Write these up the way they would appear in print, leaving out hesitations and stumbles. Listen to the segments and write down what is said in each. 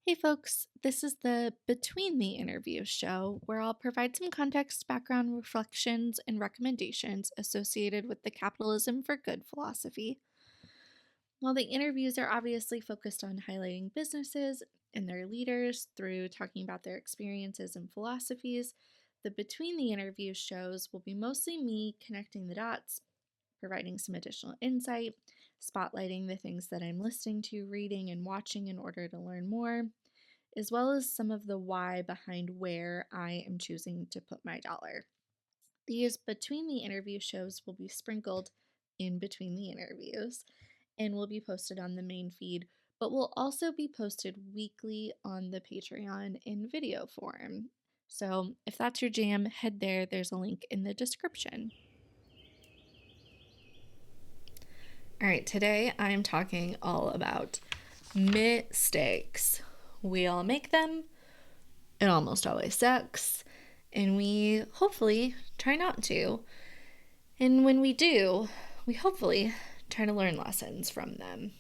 Hey folks, this is the Between the Interviews show where I'll provide some context, background, reflections, and recommendations associated with the Capitalism for Good philosophy. While the interviews are obviously focused on highlighting businesses and their leaders through talking about their experiences and philosophies, the Between the Interviews shows will be mostly me connecting the dots, providing some additional insight, spotlighting the things that I'm listening to, reading, and watching in order to learn more, as well as some of the why behind where I am choosing to put my dollar. These Between the Interview shows will be sprinkled in between the interviews and will be posted on the main feed, but will also be posted weekly on the Patreon in video form. So if that's your jam, head there. There's a link in the description. All right, today I'm talking all about mistakes. We all make them. It almost always sucks, and we hopefully try not to. And when we do, we hopefully try to learn lessons from them.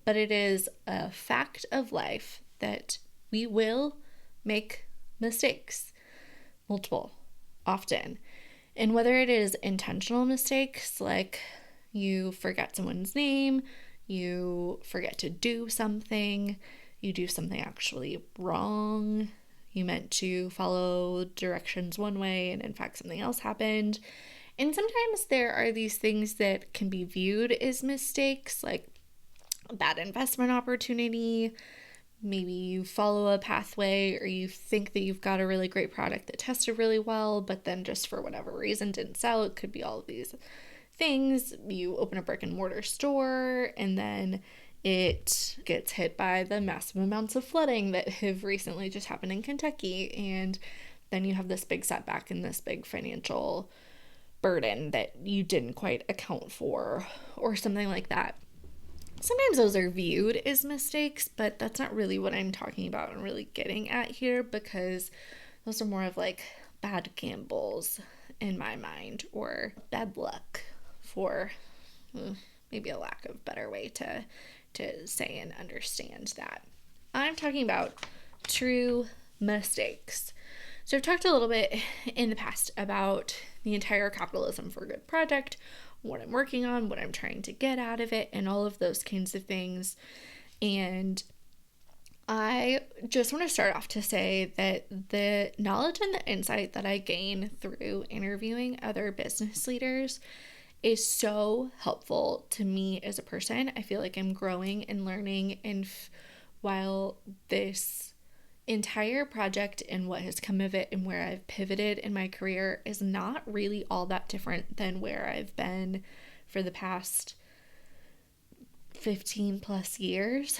But it is a fact of life that we will make mistakes, multiple, often. And whether it is intentional mistakes, like you forget someone's name, you forget to do something, you do something actually wrong, you meant to follow directions one way and in fact something else happened. And sometimes there are these things that can be viewed as mistakes, like a bad investment opportunity. Maybe you follow a pathway or you think that you've got a really great product that tested really well, but then just for whatever reason didn't sell. It could be all of these things. You open a brick and mortar store and then it gets hit by the massive amounts of flooding that have recently just happened in Kentucky. And then you have this big setback and this big financial burden that you didn't quite account for, or something like that. Sometimes those are viewed as mistakes, but that's not really what I'm talking about and really getting at here, because those are more of like bad gambles in my mind, or bad luck, for maybe a lack of better way to say and understand that. I'm talking about true mistakes. So I've talked a little bit in the past about the entire Capitalism for Good project, what I'm working on, what I'm trying to get out of it, and all of those kinds of things. And I just want to start off to say that the knowledge and the insight that I gain through interviewing other business leaders is so helpful to me as a person. I feel like I'm growing and learning, and while this entire project and what has come of it and where I've pivoted in my career is not really all that different than where I've been for the past 15 plus years,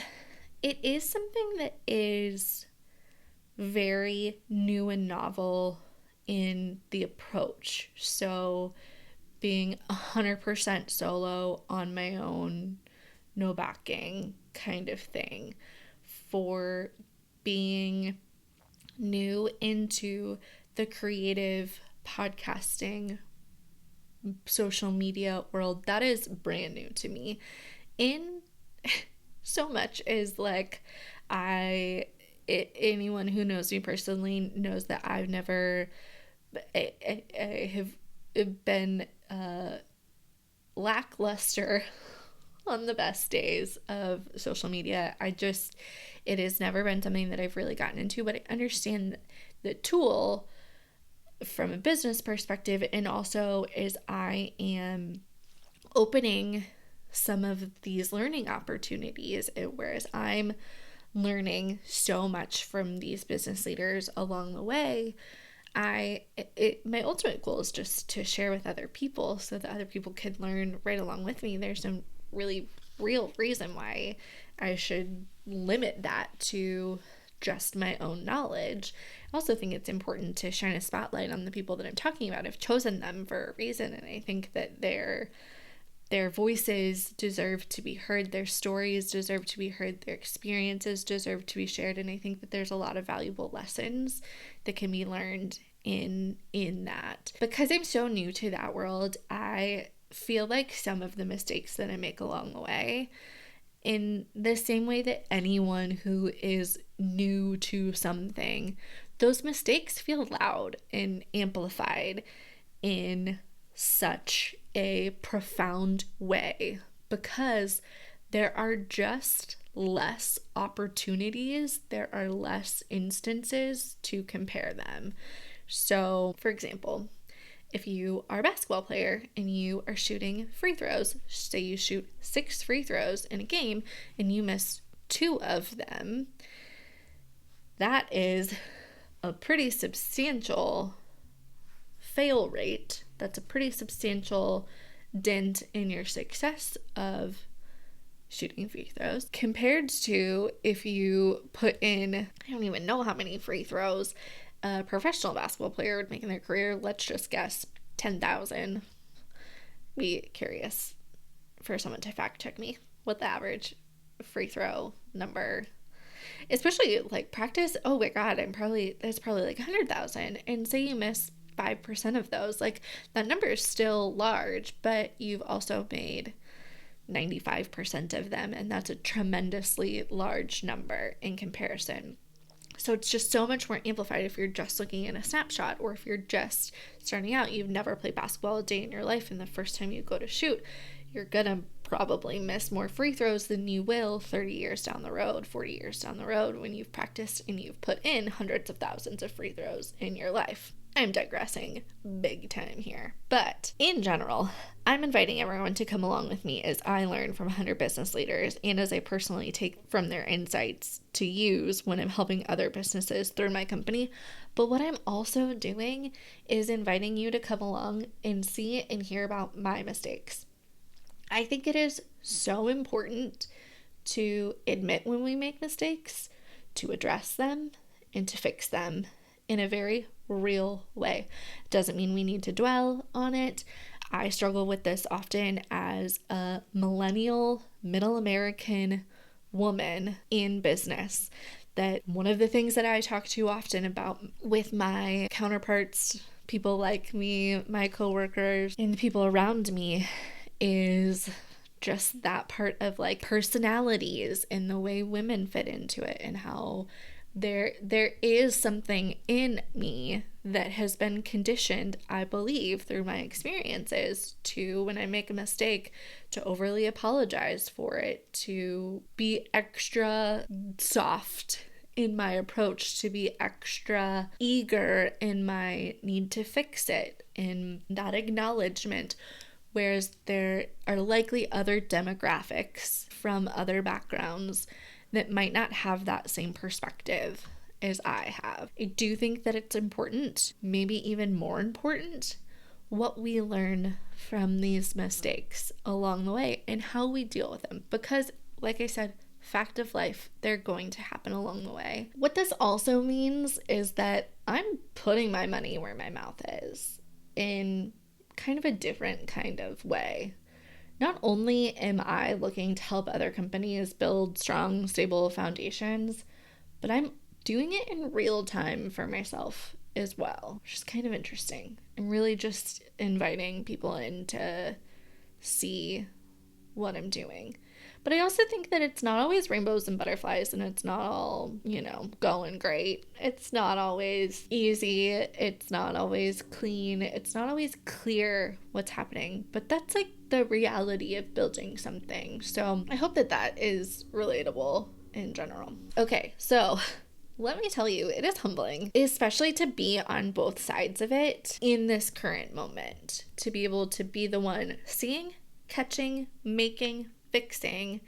it is something that is very new and novel in the approach. So being 100% solo on my own, no backing kind of thing, for being new into the creative podcasting social media world, that is brand new to me. In so much is like anyone who knows me personally knows that I've never I have been lackluster on the best days of social media. It has never been something that I've really gotten into, but I understand the tool from a business perspective, and also as I am opening some of these learning opportunities, whereas I'm learning so much from these business leaders along the way, my ultimate goal is just to share with other people so that other people could learn right along with me. There's no really real reason why I should limit that to just my own knowledge. I also think it's important to shine a spotlight on the people that I'm talking about. I've chosen them for a reason, and I think that their voices deserve to be heard, their stories deserve to be heard, their experiences deserve to be shared, and I think that there's a lot of valuable lessons that can be learned in that. Because I'm so new to that world, I feel like some of the mistakes that I make along the way In the same way that anyone who is new to something, those mistakes feel loud and amplified in such a profound way because there are just less opportunities, there are less instances to compare them. So, for example, if you are a basketball player and you are shooting free throws, say you shoot 6 free throws in a game and you miss 2 of them, that is a pretty substantial fail rate. That's a pretty substantial dent in your success of shooting free throws compared to if you put in, I don't even know how many free throws a professional basketball player would make in their career. Let's just guess 10,000. Be curious for someone to fact check me what the average free throw number, especially like practice. Oh my God, it's probably like 100,000. And say you miss 5% of those, like that number is still large, but you've also made 95% of them, and that's a tremendously large number in comparison. So it's just so much more amplified if you're just looking at a snapshot, or if you're just starting out, you've never played basketball a day in your life, and the first time you go to shoot, you're gonna probably miss more free throws than you will 30 years down the road, 40 years down the road, when you've practiced and you've put in hundreds of thousands of free throws in your life. I'm digressing big time here. But in general, I'm inviting everyone to come along with me as I learn from 100 business leaders and as I personally take from their insights to use when I'm helping other businesses through my company. But what I'm also doing is inviting you to come along and see and hear about my mistakes. I think it is so important to admit when we make mistakes, to address them, and to fix them in a very real way. Doesn't mean we need to dwell on it. I struggle with this often as a millennial, middle American woman in business. That one of the things that I talk to often about with my counterparts, people like me, my coworkers, and the people around me is just that part of like personalities and the way women fit into it, and how there is something in me that has been conditioned, I believe, through my experiences to, when I make a mistake, to overly apologize for it, to be extra soft in my approach, to be extra eager in my need to fix it, in that acknowledgement. Whereas there are likely other demographics from other backgrounds that might not have that same perspective as I have. I do think that it's important, maybe even more important, what we learn from these mistakes along the way and how we deal with them. Because, like I said, fact of life, they're going to happen along the way. What this also means is that I'm putting my money where my mouth is in kind of a different kind of way. Not only am I looking to help other companies build strong, stable foundations, but I'm doing it in real time for myself as well, which is kind of interesting. I'm really just inviting people in to see what I'm doing. But I also think that it's not always rainbows and butterflies, and it's not all, going great. It's not always easy. It's not always clean. It's not always clear what's happening. But that's like the reality of building something. So I hope that that is relatable in general. Okay, so let me tell you, it is humbling, especially to be on both sides of it in this current moment, to be able to be the one seeing, catching, making, fixing,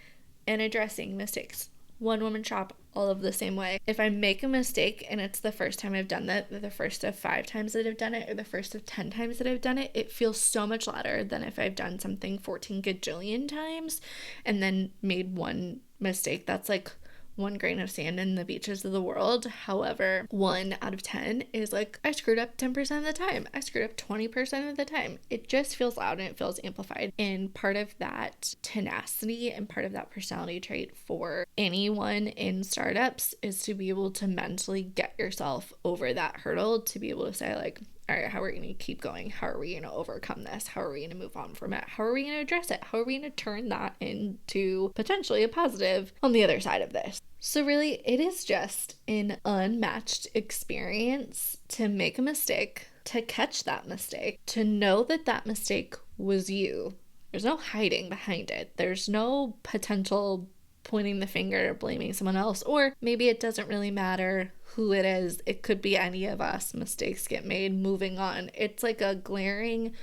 and addressing mistakes. One woman shop, all of the same way. If I make a mistake and it's the first time I've done that, or the first of 5 times that I've done it, or the first of 10 times that I've done it, it feels so much louder than if I've done something 14 gajillion times and then made one mistake. That's like 1 grain of sand in the beaches of the world. However, 1 out of 10 is like, I screwed up 10% of the time. I screwed up 20% of the time. It just feels loud and it feels amplified. And part of that tenacity and part of that personality trait for anyone in startups is to be able to mentally get yourself over that hurdle, to be able to say like, all right, how are we going to keep going? How are we going to overcome this? How are we going to move on from it? How are we going to address it? How are we going to turn that into potentially a positive on the other side of this? So really, it is just an unmatched experience to make a mistake, to catch that mistake, to know that that mistake was you. There's no hiding behind it. There's no potential pointing the finger or blaming someone else, or maybe it doesn't really matter who it is. It could be any of us. Mistakes get made, moving on. It's like a glaring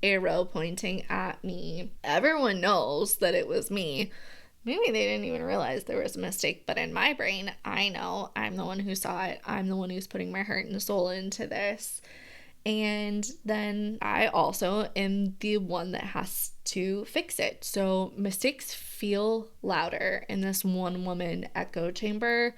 arrow pointing at me. Everyone knows that it was me. Maybe they didn't even realize there was a mistake, but in my brain, I know. I'm the one who saw it. I'm the one who's putting my heart and soul into this. And then I also am the one that has to fix it. So mistakes feel louder in this one woman echo chamber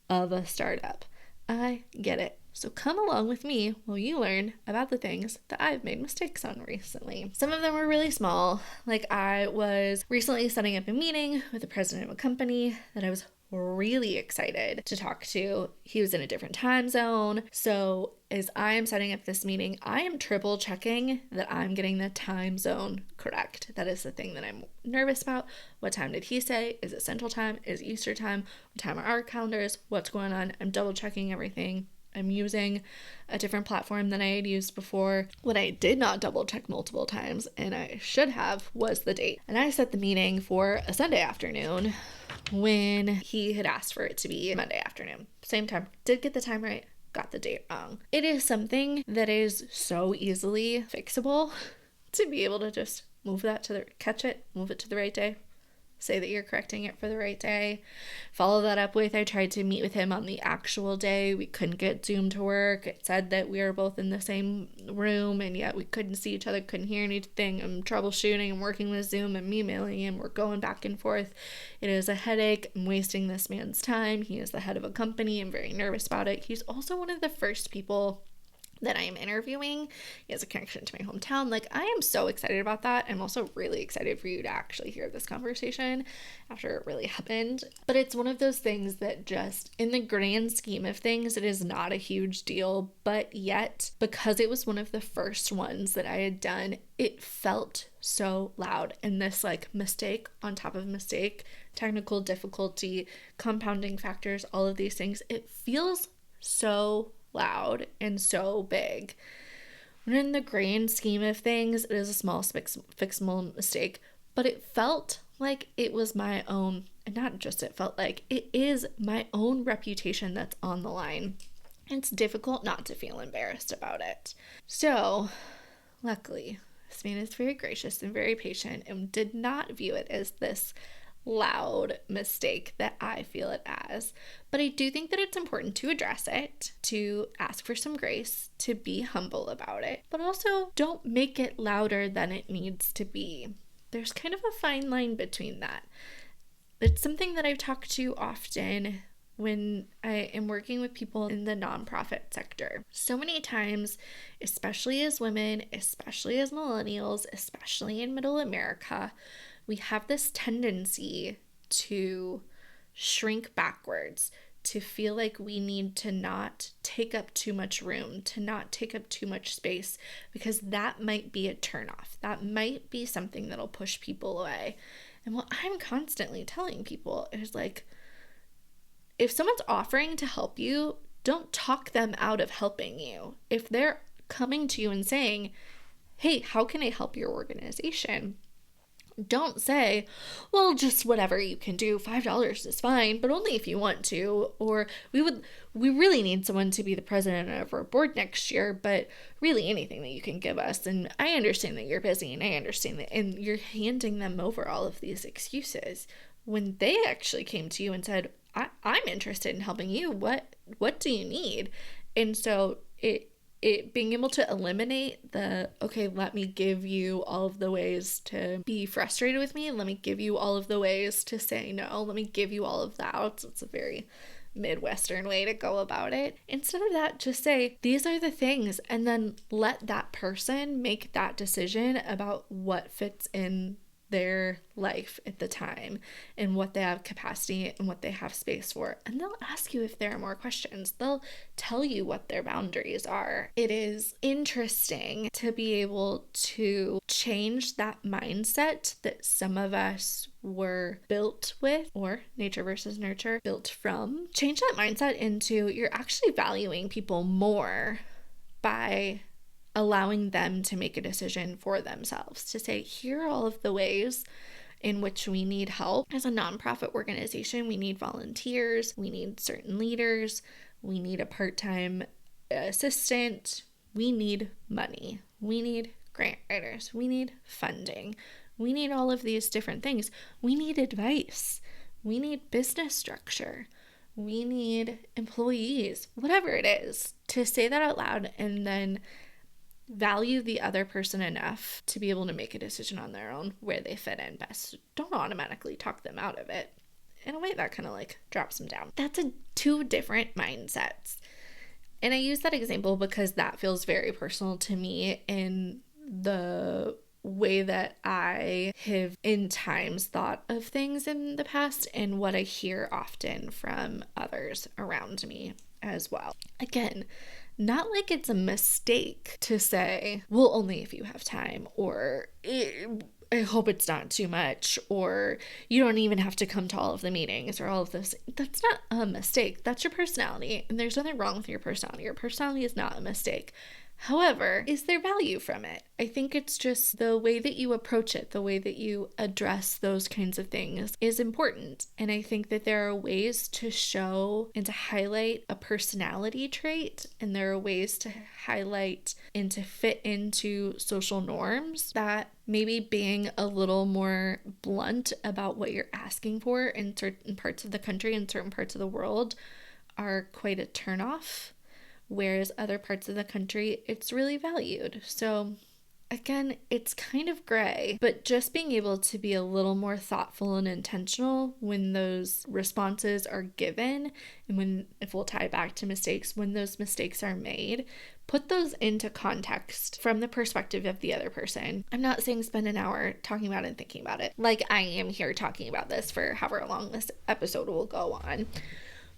of a startup. I get it. So come along with me while you learn about the things that I've made mistakes on recently. Some of them were really small. Like I was recently setting up a meeting with the president of a company that I was really excited to talk to. He was in a different time zone. So as I am setting up this meeting, I am triple checking that I'm getting the time zone correct. That is the thing that I'm nervous about. What time did he say? Is it Central Time? Is it Eastern Time? What time are our calendars? What's going on? I'm double checking everything. I'm using a different platform than I had used before. What I did not double check multiple times, and I should have, was the date. And I set the meeting for a Sunday afternoon when he had asked for it to be Monday afternoon. Same time. Did get the time right, got the date wrong. It is something that is so easily fixable to be able to just move it to the right day. Say that you're correcting it for the right day. Follow that up with, I tried to meet with him on the actual day. We couldn't get Zoom to work. It said that we were both in the same room and yet we couldn't see each other, couldn't hear anything. I'm troubleshooting, I'm working with Zoom, I'm emailing him, we're going back and forth. It is a headache. I'm wasting this man's time. He is the head of a company. I'm very nervous about it. He's also one of the first people that I am interviewing. He has a connection to my hometown. Like, I am so excited about that. I'm also really excited for you to actually hear this conversation after it really happened. But it's one of those things that just, in the grand scheme of things, it is not a huge deal. But yet, because it was one of the first ones that I had done, it felt so loud. And this like mistake on top of mistake, technical difficulty, compounding factors, all of these things, it feels so loud and so big. When in the grand scheme of things, it is a small fixable mistake, but it felt like it was my own, and not just it felt like, it is my own reputation that's on the line. It's difficult not to feel embarrassed about it. So, luckily, this man is very gracious and very patient and did not view it as this loud mistake that I feel it as. But I do think that it's important to address it, to ask for some grace, to be humble about it, but also don't make it louder than it needs to be. There's kind of a fine line between that. It's something that I've talked to often when I am working with people in the nonprofit sector. So many times, especially as women, especially as millennials, especially in middle America, we have this tendency to shrink backwards, to feel like we need to not take up too much room, to not take up too much space, because that might be a turnoff. That might be something that'll push people away. And what I'm constantly telling people is like, if someone's offering to help you, don't talk them out of helping you. If they're coming to you and saying, hey, how can I help your organization? Don't say, well, just whatever you can do. $5 is fine, but only if you want to. Or we really need someone to be the president of our board next year, but really anything that you can give us. And I understand that you're busy, and I understand that. And you're handing them over all of these excuses when they actually came to you and said, I'm interested in helping you. What do you need? And so it being able to eliminate the, okay, let me give you all of the ways to be frustrated with me. Let me give you all of the ways to say no. Let me give you all of the outs. It's a very Midwestern way to go about it. Instead of that, just say, these are the things, and then let that person make that decision about what fits in their life at the time and what they have capacity and what they have space for. And they'll ask you if there are more questions. They'll tell you what their boundaries are. It is interesting to be able to change that mindset that some of us were built with, or nature versus nurture, built from. Change that mindset into you're actually valuing people more by allowing them to make a decision for themselves, to say, here are all of the ways in which we need help. As a nonprofit organization, we need volunteers, we need certain leaders, we need a part-time assistant, we need money, we need grant writers, we need funding, we need all of these different things. We need advice, we need business structure, we need employees, whatever it is. To say that out loud and then value the other person enough to be able to make a decision on their own where they fit in best. Don't automatically talk them out of it. In a way, that kind of like drops them down. That's two different mindsets. And I use that example because that feels very personal to me in the way that I have in times thought of things in the past and what I hear often from others around me as well. Again, not like it's a mistake to say, well, only if you have time, or I hope it's not too much, or you don't even have to come to all of the meetings, or all of this. That's not a mistake. That's your personality, and there's nothing wrong with your personality. Your personality is not a mistake. However, is there value from it? I think it's just the way that you approach it, the way that you address those kinds of things is important. And I think that there are ways to show and to highlight a personality trait, and there are ways to highlight and to fit into social norms that maybe being a little more blunt about what you're asking for in certain parts of the country and certain parts of the world are quite a turnoff. Whereas other parts of the country, it's really valued. So again, it's kind of gray, but just being able to be a little more thoughtful and intentional when those responses are given, and when, if we'll tie back to mistakes, when those mistakes are made, put those into context from the perspective of the other person. I'm not saying spend an hour talking about it and thinking about it, like I am here talking about this for however long this episode will go on,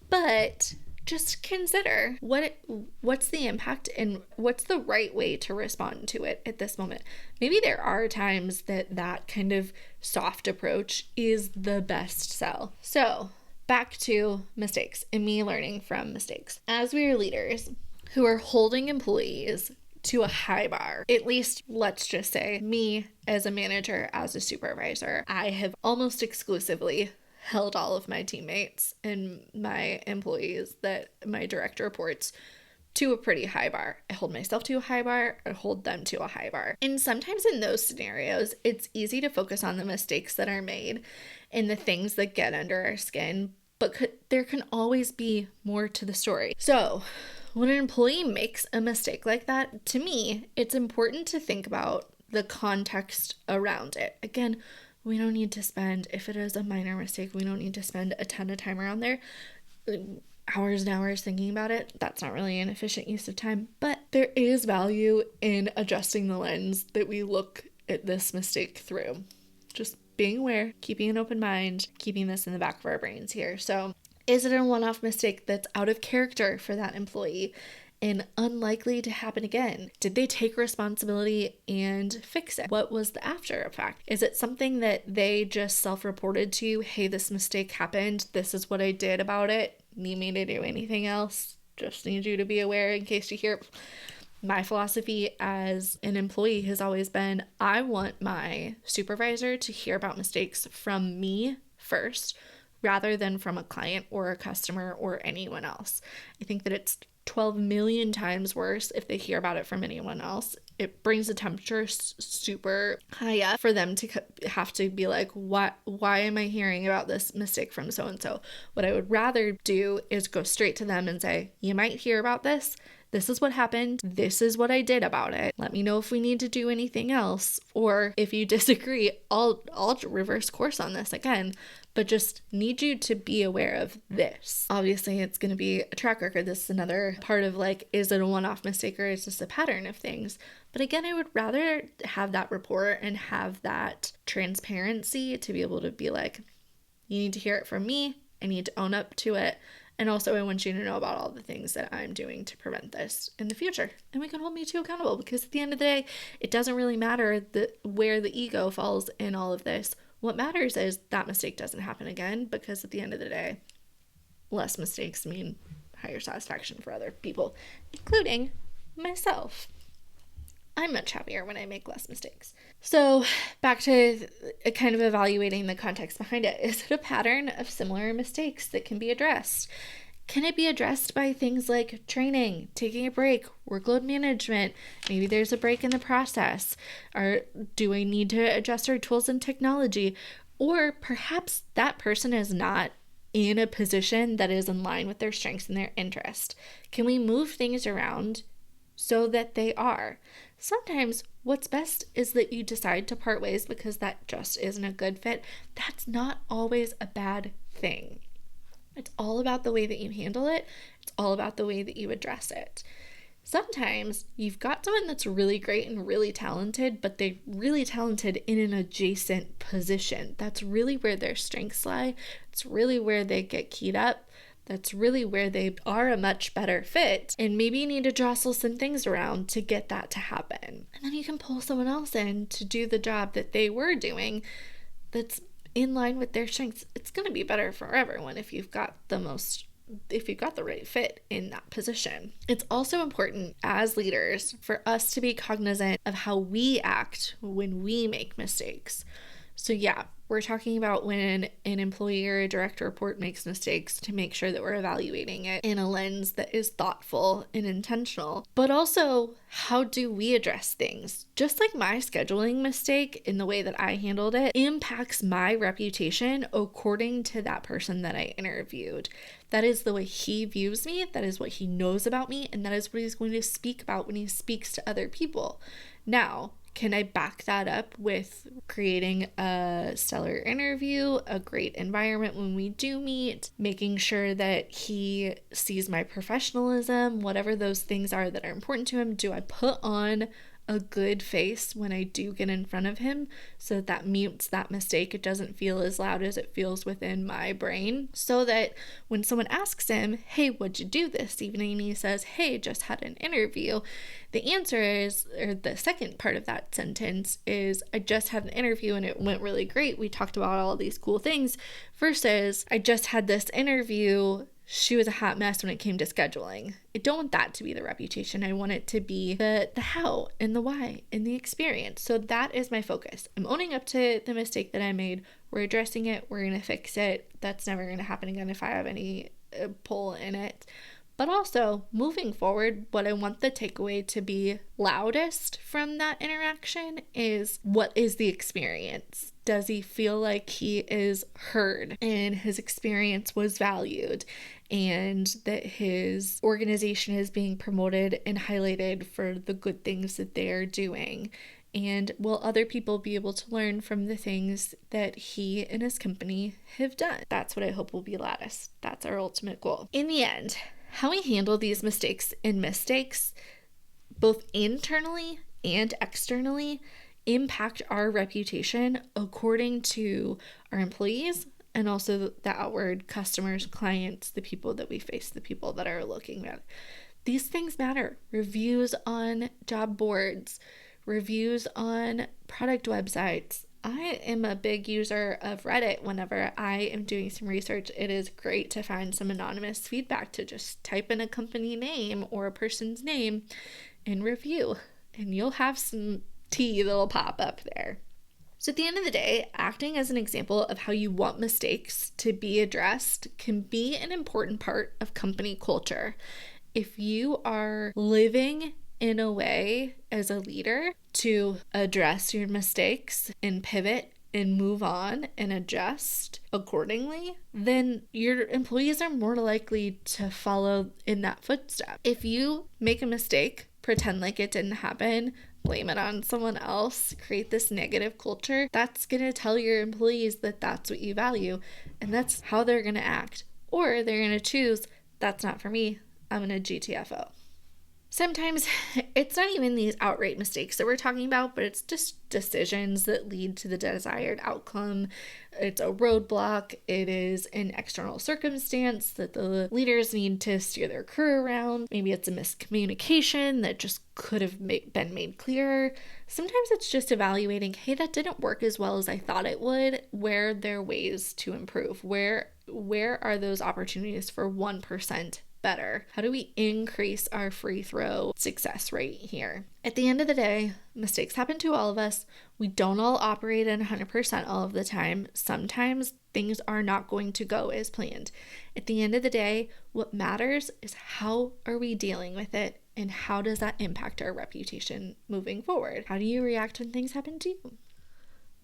but just consider what's the impact and what's the right way to respond to it at this moment. Maybe there are times that kind of soft approach is the best sell. So back to mistakes and me learning from mistakes. As we are leaders who are holding employees to a high bar, at least let's just say me as a manager, as a supervisor, I have almost exclusively held all of my teammates and my employees that my direct reports to a pretty high bar. I hold myself to a high bar, I hold them to a high bar. And sometimes in those scenarios, it's easy to focus on the mistakes that are made and the things that get under our skin, but there can always be more to the story. So when an employee makes a mistake like that, to me, it's important to think about the context around it. Again, we don't need to spend, if it is a minor mistake, we don't need to spend a ton of time around there, hours and hours thinking about it. That's not really an efficient use of time, but there is value in adjusting the lens that we look at this mistake through. Just being aware, keeping an open mind, keeping this in the back of our brains here. So is it a one-off mistake that's out of character for that employee and unlikely to happen again? Did they take responsibility and fix it? What was the after effect? Is it something that they just self-reported to you? Hey, this mistake happened. This is what I did about it. Need me to do anything else? Just need you to be aware in case you hear. My philosophy as an employee has always been, I want my supervisor to hear about mistakes from me first, rather than from a client or a customer or anyone else. I think that it's 12 million times worse if they hear about it from anyone else. It brings the temperature super high up for them to have to be like, why am I hearing about this mistake from so-and-so? What I would rather do is go straight to them and say, you might hear about this. This is what happened. This is what I did about it. Let me know if we need to do anything else. Or if you disagree, I'll reverse course on this again. but just need you to be aware of this. Obviously, it's going to be a track record. This is another part of like, is it a one-off mistake or is this a pattern of things? But again, I would rather have that report and have that transparency to be able to be like, you need to hear it from me. I need to own up to it. And also, I want you to know about all the things that I'm doing to prevent this in the future. And we can hold me to accountable, because at the end of the day, it doesn't really matter where the ego falls in all of this. What matters is that mistake doesn't happen again, because at the end of the day, less mistakes mean higher satisfaction for other people, including myself. I'm much happier when I make less mistakes. So back to kind of evaluating the context behind it. Is it a pattern of similar mistakes that can be addressed? Can it be addressed by things like training, taking a break, workload management? Maybe there's a break in the process. Or do I need to adjust our tools and technology? Or perhaps that person is not in a position that is in line with their strengths and their interest. Can we move things around so that they are? Sometimes what's best is that you decide to part ways because that just isn't a good fit. That's not always a bad thing. It's all about the way that you handle it. It's all about the way that you address it. Sometimes you've got someone that's really great and really talented, but they're really talented in an adjacent position. That's really where their strengths lie. It's really where they get keyed up. That's really where they are a much better fit. And maybe you need to jostle some things around to get that to happen. And then you can pull someone else in to do the job that they were doing that's in line with their strengths. It's going to be better for everyone if you've got the right fit in that position. It's also important as leaders for us to be cognizant of how we act when we make mistakes. So yeah, we're talking about when an employee or a direct report makes mistakes, to make sure that we're evaluating it in a lens that is thoughtful and intentional. But also, how do we address things? Just like my scheduling mistake in the way that I handled it impacts my reputation according to that person that I interviewed. That is the way he views me, that is what he knows about me, and that is what he's going to speak about when he speaks to other people. Now, can I back that up with creating a stellar interview, a great environment when we do meet, making sure that he sees my professionalism, whatever those things are that are important to him? Do I put on a good face when I do get in front of him so that mutes that mistake? It doesn't feel as loud as it feels within my brain, so that when someone asks him, hey, what'd you do this evening? And he says, hey, just had an interview. The answer is, or the second part of that sentence is, I just had an interview and it went really great. We talked about all these cool things, versus I just had this interview. She was a hot mess when it came to scheduling. I don't want that to be the reputation. I want it to be the how and the why and the experience. So that is my focus. I'm owning up to the mistake that I made. We're addressing it. We're going to fix it. That's never going to happen again if I have any pull in it. But also, moving forward, what I want the takeaway to be loudest from that interaction is, what is the experience? Does he feel like he is heard and his experience was valued, and that his organization is being promoted and highlighted for the good things that they are doing? And will other people be able to learn from the things that he and his company have done? That's what I hope will be loudest. That's our ultimate goal. In the end, how we handle these mistakes, both internally and externally, impact our reputation according to our employees and also the outward customers, clients, the people that we face, the people that are looking at. These things matter. Reviews on job boards, reviews on product websites. I am a big user of Reddit. Whenever I am doing some research, it is great to find some anonymous feedback, to just type in a company name or a person's name and review, and you'll have some tea that'll pop up there. So at the end of the day, acting as an example of how you want mistakes to be addressed can be an important part of company culture. If you are living in a way as a leader to address your mistakes and pivot and move on and adjust accordingly, then your employees are more likely to follow in that footstep. If you make a mistake pretend like it didn't happen, blame it on someone else, create this negative culture, that's going to tell your employees that that's what you value, and that's how they're going to act. Or they're going to choose, that's not for me, I'm going to GTFO. Sometimes it's not even these outright mistakes that we're talking about, but it's just decisions that lead to the desired outcome. It's a roadblock. It is an external circumstance that the leaders need to steer their crew around. Maybe it's a miscommunication that just could have been made clearer. Sometimes it's just evaluating, hey, that didn't work as well as I thought it would. Where are there ways to improve? Where are those opportunities for 1% better? How do we increase our free throw success rate here? At the end of the day, mistakes happen to all of us. We don't all operate at 100% all of the time. Sometimes things are not going to go as planned. At the end of the day, what matters is how are we dealing with it, and how does that impact our reputation moving forward? How do you react when things happen to you?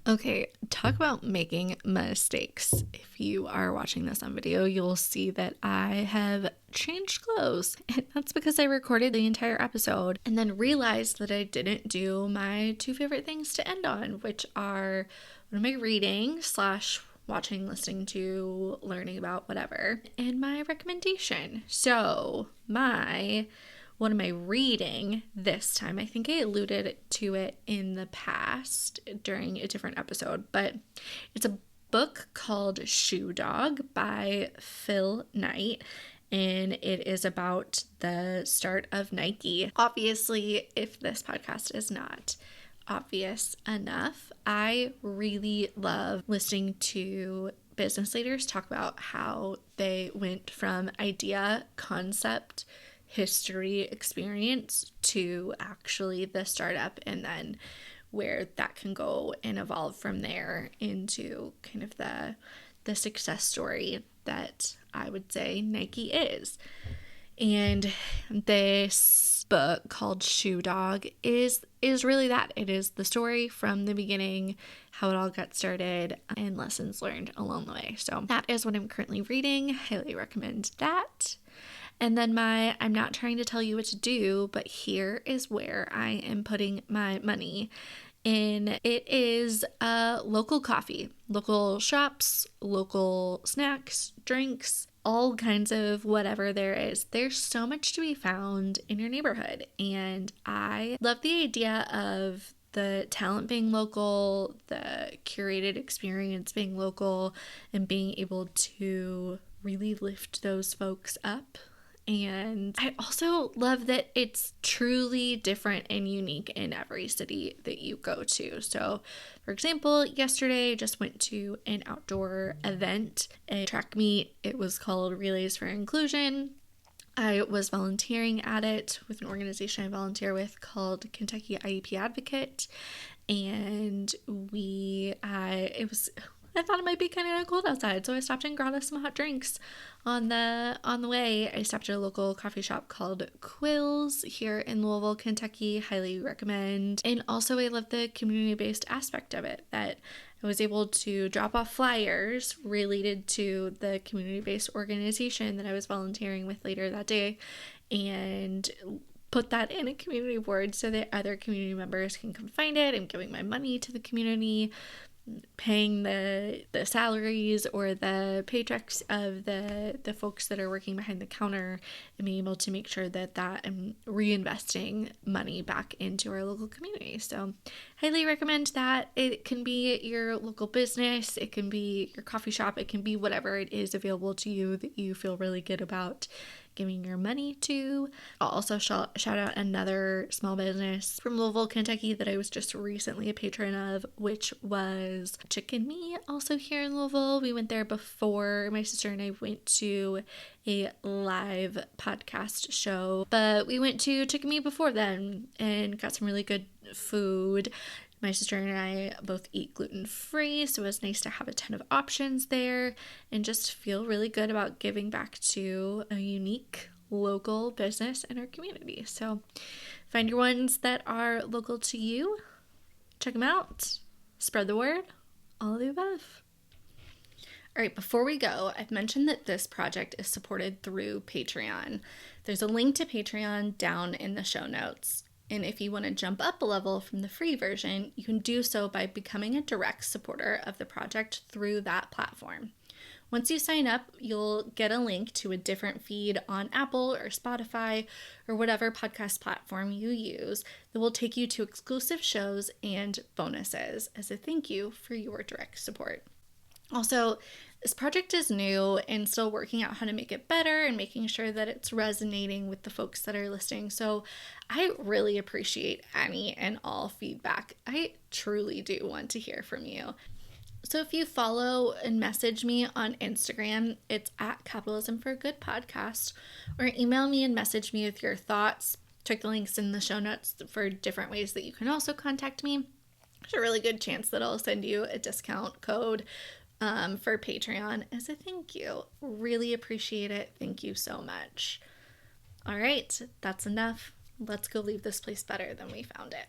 Okay, talk about making mistakes. If you are watching this on video, you'll see that I have changed clothes. And that's because I recorded the entire episode and then realized that I didn't do my 2 favorite things to end on, which are what am I reading / watching, listening to, learning about, whatever, and my recommendation. So what am I reading this time? I think I alluded to it in the past during a different episode, but it's a book called Shoe Dog by Phil Knight, and it is about the start of Nike. Obviously, if this podcast is not obvious enough, I really love listening to business leaders talk about how they went from idea, concept, history, experience to actually the startup, and then where that can go and evolve from there into kind of the success story that I would say Nike is. And this book called Shoe Dog is really that. It is the story from the beginning, how it all got started, and lessons learned along the way. So that is what I'm currently reading. Highly recommend that. And then I'm not trying to tell you what to do, but here is where I am putting my money. And it is local coffee, local shops, local snacks, drinks, all kinds of whatever there is. There's so much to be found in your neighborhood. And I love the idea of the talent being local, the curated experience being local, and being able to really lift those folks up. And I also love that it's truly different and unique in every city that you go to. So, for example, yesterday I just went to an outdoor event, a track meet. It was called Relays for Inclusion. I was volunteering at it with an organization I volunteer with called Kentucky IEP Advocate. And I thought it might be kind of cold outside, so I stopped and got us some hot drinks on the way. I stopped at a local coffee shop called Quills here in Louisville, Kentucky. Highly recommend. And also I love the community-based aspect of it, that I was able to drop off flyers related to the community-based organization that I was volunteering with later that day, and put that in a community board so that other community members can come find it. I'm giving my money to the community, paying the salaries or the paychecks of the folks that are working behind the counter, and being able to make sure that I'm reinvesting money back into our local community. So highly recommend that. It can be your local business, it can be your coffee shop, it can be whatever it is available to you that you feel really good about giving your money to. I'll also shout out another small business from Louisville, Kentucky that I was just recently a patron of, which was Chik'n, also here in Louisville. We went there before. My sister and I went to a live podcast show, but we went to Chik'n before then and got some really good food. My sister and I both eat gluten-free, so it was nice to have a ton of options there and just feel really good about giving back to a unique local business in our community. So find your ones that are local to you, check them out, spread the word, all of the above. All right, before we go, I've mentioned that this project is supported through Patreon. There's a link to Patreon down in the show notes. And if you want to jump up a level from the free version, you can do so by becoming a direct supporter of the project through that platform. Once you sign up, you'll get a link to a different feed on Apple or Spotify or whatever podcast platform you use that will take you to exclusive shows and bonuses as a thank you for your direct support. Also, this project is new and still working out how to make it better and making sure that it's resonating with the folks that are listening. So I really appreciate any and all feedback. I truly do want to hear from you. So if you follow and message me on Instagram, it's at Capitalism for a Good Podcast, or email me and message me with your thoughts. Check the links in the show notes for different ways that you can also contact me. There's a really good chance that I'll send you a discount code for Patreon as a thank you. Really appreciate it. Thank you so much. All right, that's enough. Let's go leave this place better than we found it.